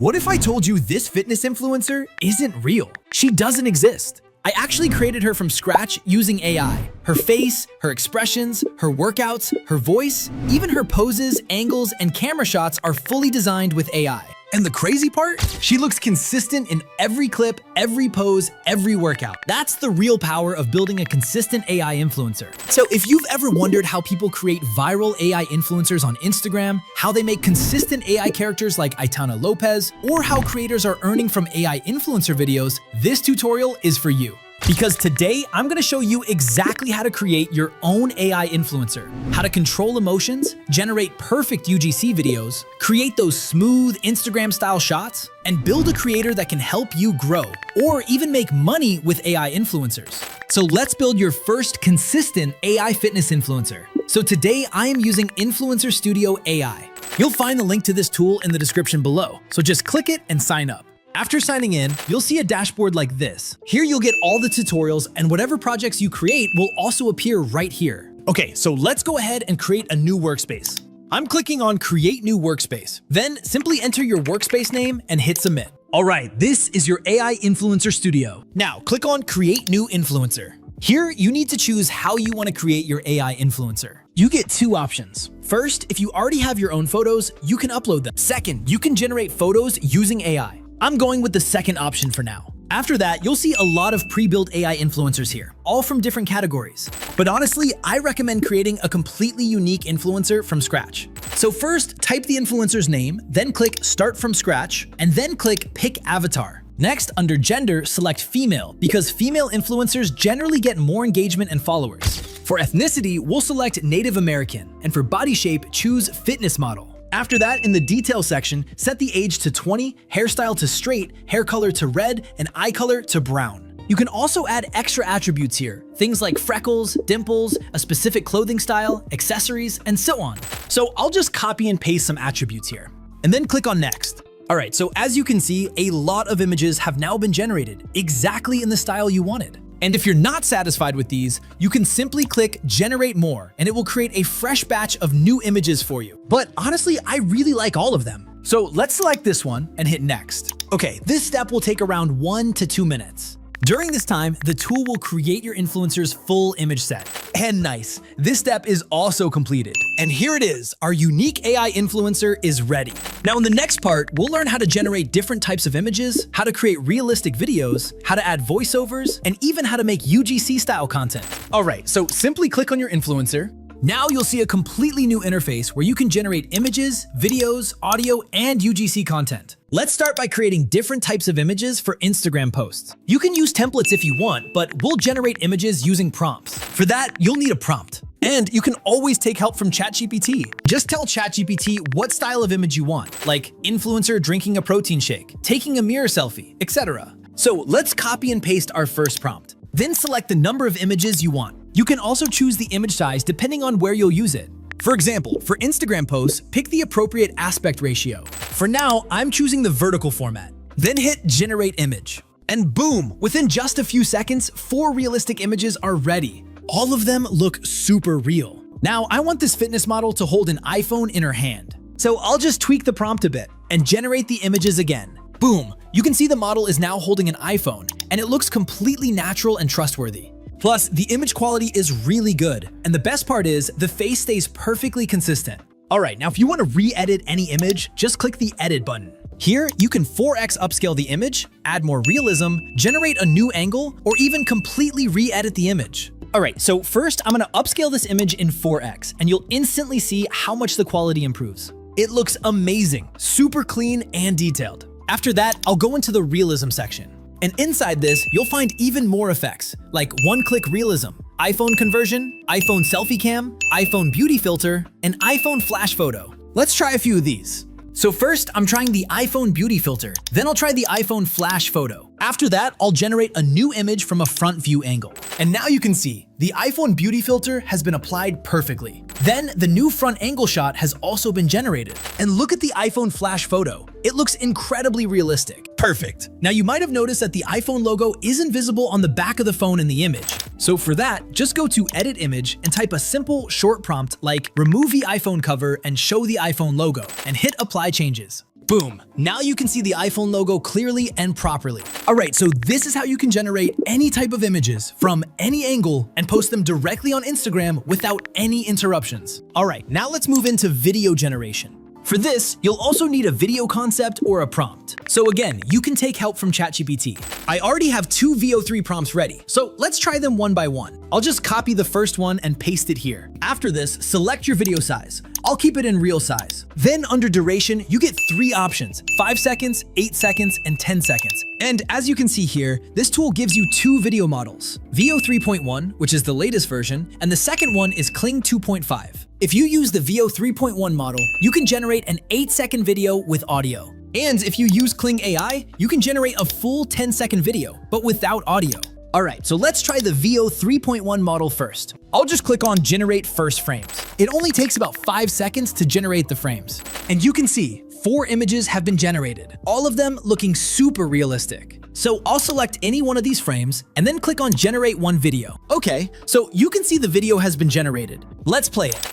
What if I told you this fitness influencer isn't real? She doesn't exist. I actually created her from scratch using AI. Her face, her expressions, her workouts, her voice, even her poses, angles, and camera shots are fully designed with AI. And the crazy part? She looks consistent in every clip, every pose, every workout. That's the real power of building a consistent AI influencer. So if you've ever wondered how people create viral AI influencers on Instagram, how they make consistent AI characters like Aitana Lopez, or how creators are earning from AI influencer videos, this tutorial is for you. Because today, I'm gonna show you exactly how to create your own AI influencer, how to control emotions, generate perfect UGC videos, create those smooth Instagram-style shots, and build a creator that can help you grow, or even make money with AI influencers. So let's build your first consistent AI fitness influencer. So today, I am using Influencer Studio AI. You'll find the link to this tool in the description below, so just click it and sign up. After signing in, you'll see a dashboard like this. Here you'll get all the tutorials, and whatever projects you create will also appear right here. Okay, so let's go ahead and create a new workspace. I'm clicking on Create New Workspace. Then simply enter your workspace name and hit Submit. All right, this is your AI Influencer Studio. Now click on Create New Influencer. Here, you need to choose how you want to create your AI influencer. You get two options. First, if you already have your own photos, you can upload them. Second, you can generate photos using AI. I'm going with the second option for now. After that, you'll see a lot of pre-built AI influencers here, all from different categories. But honestly, I recommend creating a completely unique influencer from scratch. So first, type the influencer's name, then click Start from Scratch, and then click Pick Avatar. Next, under Gender, select Female, because female influencers generally get more engagement and followers. For ethnicity, we'll select Native American, and for body shape, choose Fitness Model. After that, in the details section, set the age to 20, hairstyle to straight, hair color to red, and eye color to brown. You can also add extra attributes here, things like freckles, dimples, a specific clothing style, accessories, and so on. So I'll just copy and paste some attributes here, and then click on Next. All right, so as you can see, a lot of images have now been generated, exactly in the style you wanted. And if you're not satisfied with these, you can simply click Generate More, and it will create a fresh batch of new images for you. But honestly, I really like all of them. So let's select this one and hit Next. Okay, this step will take around 1 to 2 minutes. During this time, the tool will create your influencer's full image set. And nice, this step is also completed. And here it is, our unique AI influencer is ready. Now in the next part, we'll learn how to generate different types of images, how to create realistic videos, how to add voiceovers, and even how to make UGC style content. All right, so simply click on your influencer. Now you'll see a completely new interface where you can generate images, videos, audio, and UGC content. Let's start by creating different types of images for Instagram posts. You can use templates if you want, but we'll generate images using prompts. For that, you'll need a prompt. And you can always take help from ChatGPT. Just tell ChatGPT what style of image you want, like influencer drinking a protein shake, taking a mirror selfie, etc. So let's copy and paste our first prompt. Then select the number of images you want. You can also choose the image size depending on where you'll use it. For example, for Instagram posts, pick the appropriate aspect ratio. For now, I'm choosing the vertical format. Then hit Generate Image. And boom, within just a few seconds, 4 realistic images are ready. All of them look super real. Now, I want this fitness model to hold an iPhone in her hand. So I'll just tweak the prompt a bit and generate the images again. Boom, you can see the model is now holding an iPhone, and it looks completely natural and trustworthy. Plus, the image quality is really good, and the best part is the face stays perfectly consistent. All right, now if you want to re-edit any image, just click the Edit button. Here, you can 4x upscale the image, add more realism, generate a new angle, or even completely re-edit the image. All right, so first I'm gonna upscale this image in 4x, and you'll instantly see how much the quality improves. It looks amazing, super clean and detailed. After that, I'll go into the realism section. And inside this, you'll find even more effects, like one-click realism, iPhone conversion, iPhone selfie cam, iPhone beauty filter, and iPhone flash photo. Let's try a few of these. So first, I'm trying the iPhone beauty filter, then I'll try the iPhone flash photo. After that, I'll generate a new image from a front view angle. And now you can see, the iPhone beauty filter has been applied perfectly. Then the new front angle shot has also been generated. And look at the iPhone flash photo. It looks incredibly realistic. Perfect. Now you might have noticed that the iPhone logo isn't visible on the back of the phone in the image. So for that, just go to Edit Image and type a simple short prompt like remove the iPhone cover and show the iPhone logo and hit Apply Changes. Boom. Now you can see the iPhone logo clearly and properly. All right, so this is how you can generate any type of images from any angle and post them directly on Instagram without any interruptions. All right, now let's move into video generation. For this, you'll also need a video concept or a prompt. So again, you can take help from ChatGPT. I already have 2 VO3 prompts ready, so let's try them one by one. I'll just copy the first one and paste it here. After this, select your video size. I'll keep it in real size. Then under duration, you get 3 options: 5 seconds, 8 seconds, and 10 seconds. And as you can see here, this tool gives you 2 video models: VO 3.1, which is the latest version, and the second one is Kling 2.5. If you use the VO 3.1 model, you can generate an 8-second video with audio. And if you use Kling AI, you can generate a full 10-second video, but without audio. All right, so let's try the VO 3.1 model first. I'll just click on Generate First Frames. It only takes about 5 seconds to generate the frames. And you can see 4 images have been generated, all of them looking super realistic. So I'll select any one of these frames and then click on Generate One Video. Okay, so you can see the video has been generated. Let's play it.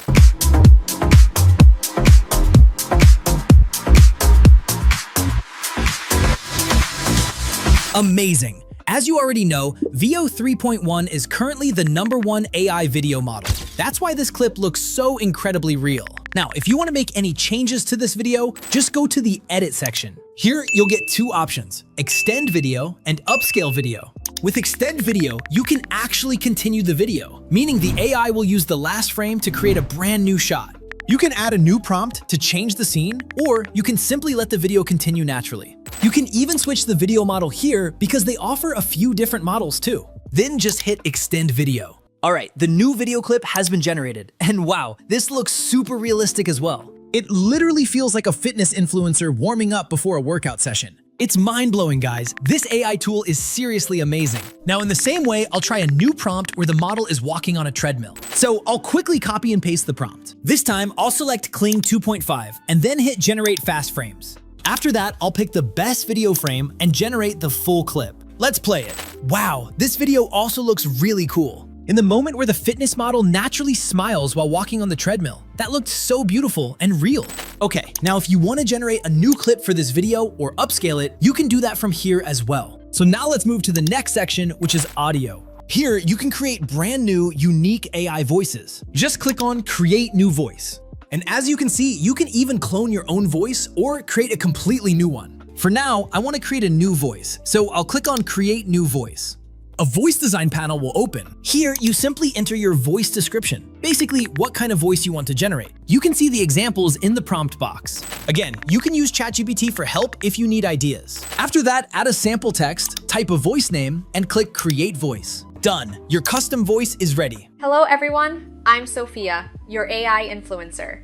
Amazing. As you already know, VO 3.1 is currently the #1 AI video model. That's why this clip looks so incredibly real. Now, if you want to make any changes to this video, just go to the edit section. Here, you'll get 2 options: extend video and upscale video. With extend video, you can actually continue the video, meaning the AI will use the last frame to create a brand new shot. You can add a new prompt to change the scene, or you can simply let the video continue naturally. You can even switch the video model here because they offer a few different models too. Then just hit extend video. All right, the new video clip has been generated, and wow, this looks super realistic as well. It literally feels like a fitness influencer warming up before a workout session. It's mind-blowing, guys. This AI tool is seriously amazing. Now, in the same way, I'll try a new prompt where the model is walking on a treadmill. So I'll quickly copy and paste the prompt. This time, I'll select Kling 2.5 and then hit Generate Fast Frames. After that, I'll pick the best video frame and generate the full clip. Let's play it. Wow, this video also looks really cool. In the moment where the fitness model naturally smiles while walking on the treadmill, that looked so beautiful and real. Okay, now if you want to generate a new clip for this video or upscale it, you can do that from here as well. So now let's move to the next section, which is audio. Here, you can create brand new, unique AI voices. Just click on Create New Voice. And as you can see, you can even clone your own voice or create a completely new one. For now, I want to create a new voice, so I'll click on Create New Voice. A voice design panel will open. Here, you simply enter your voice description, basically what kind of voice you want to generate. You can see the examples in the prompt box. Again, you can use ChatGPT for help if you need ideas. After that, add a sample text, type a voice name, and click Create Voice. Done. Your custom voice is ready. Hello everyone, I'm Sophia, your AI influencer.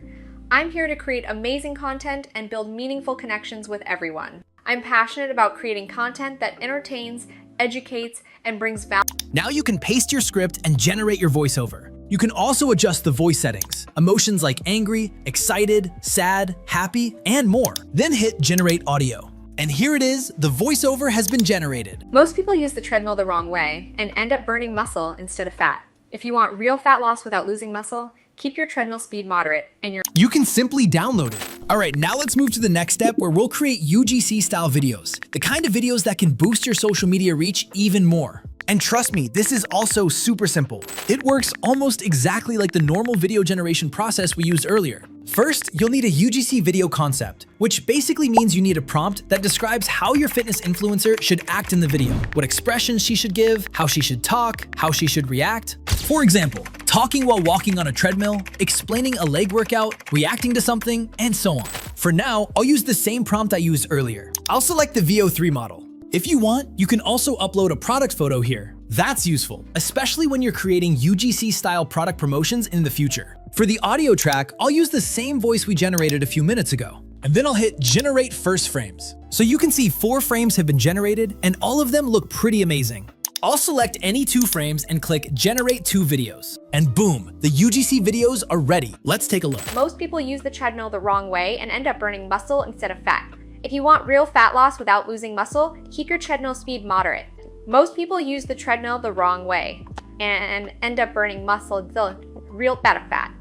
I'm here to create amazing content and build meaningful connections with everyone. I'm passionate about creating content that entertains, educates, and brings value. Now you can paste your script and generate your voiceover. You can also adjust the voice settings, emotions like angry, excited, sad, happy, and more. Then hit Generate Audio. And here it is, the voiceover has been generated. Most people use the treadmill the wrong way and end up burning muscle instead of fat. If you want real fat loss without losing muscle, keep your treadmill speed moderate and You can simply download it. All right, now let's move to the next step where we'll create UGC style videos, the kind of videos that can boost your social media reach even more. And trust me, this is also super simple. It works almost exactly like the normal video generation process we used earlier. First, you'll need a UGC video concept, which basically means you need a prompt that describes how your fitness influencer should act in the video, what expressions she should give, how she should talk, how she should react. For example, talking while walking on a treadmill, explaining a leg workout, reacting to something, and so on. For now, I'll use the same prompt I used earlier. I'll select the VO3 model. If you want, you can also upload a product photo here. That's useful, especially when you're creating UGC-style product promotions in the future. For the audio track, I'll use the same voice we generated a few minutes ago. And then I'll hit Generate First Frames. So you can see 4 frames have been generated, and all of them look pretty amazing. I'll select any 2 frames and click Generate 2 Videos. And boom, the UGC videos are ready. Let's take a look. Most people use the treadmill the wrong way and end up burning muscle instead of fat. If you want real fat loss without losing muscle, keep your treadmill speed moderate. Most people use the treadmill the wrong way and end up burning muscle instead of real fat.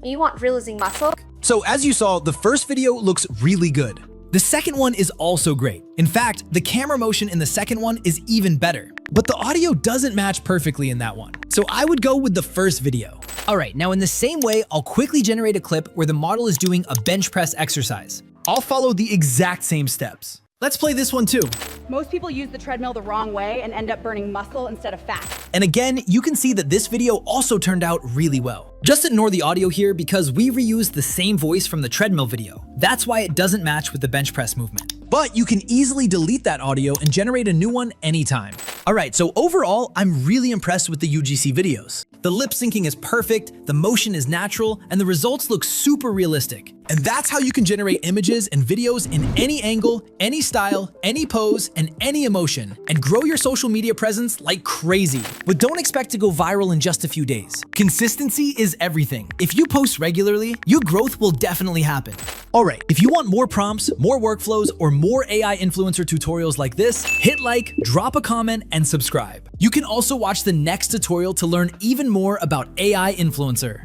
You want real losing muscle? So as you saw, the first video looks really good. The second one is also great. In fact, the camera motion in the second one is even better. But the audio doesn't match perfectly in that one. So I would go with the first video. Alright, now in the same way, I'll quickly generate a clip where the model is doing a bench press exercise. I'll follow the exact same steps. Let's play this one too. Most people use the treadmill the wrong way and end up burning muscle instead of fat. And again, you can see that this video also turned out really well. Just ignore the audio here because we reused the same voice from the treadmill video. That's why it doesn't match with the bench press movement. But you can easily delete that audio and generate a new one anytime. Alright, so overall, I'm really impressed with the UGC videos. The lip syncing is perfect, the motion is natural, and the results look super realistic. And that's how you can generate images and videos in any angle, any style, any pose, and any emotion, and grow your social media presence like crazy. But don't expect to go viral in just a few days. Consistency is everything. If you post regularly, your growth will definitely happen. Alright, if you want more prompts, more workflows, or more AI influencer tutorials like this, hit like, drop a comment, and subscribe. You can also watch the next tutorial to learn even more about AI influencer.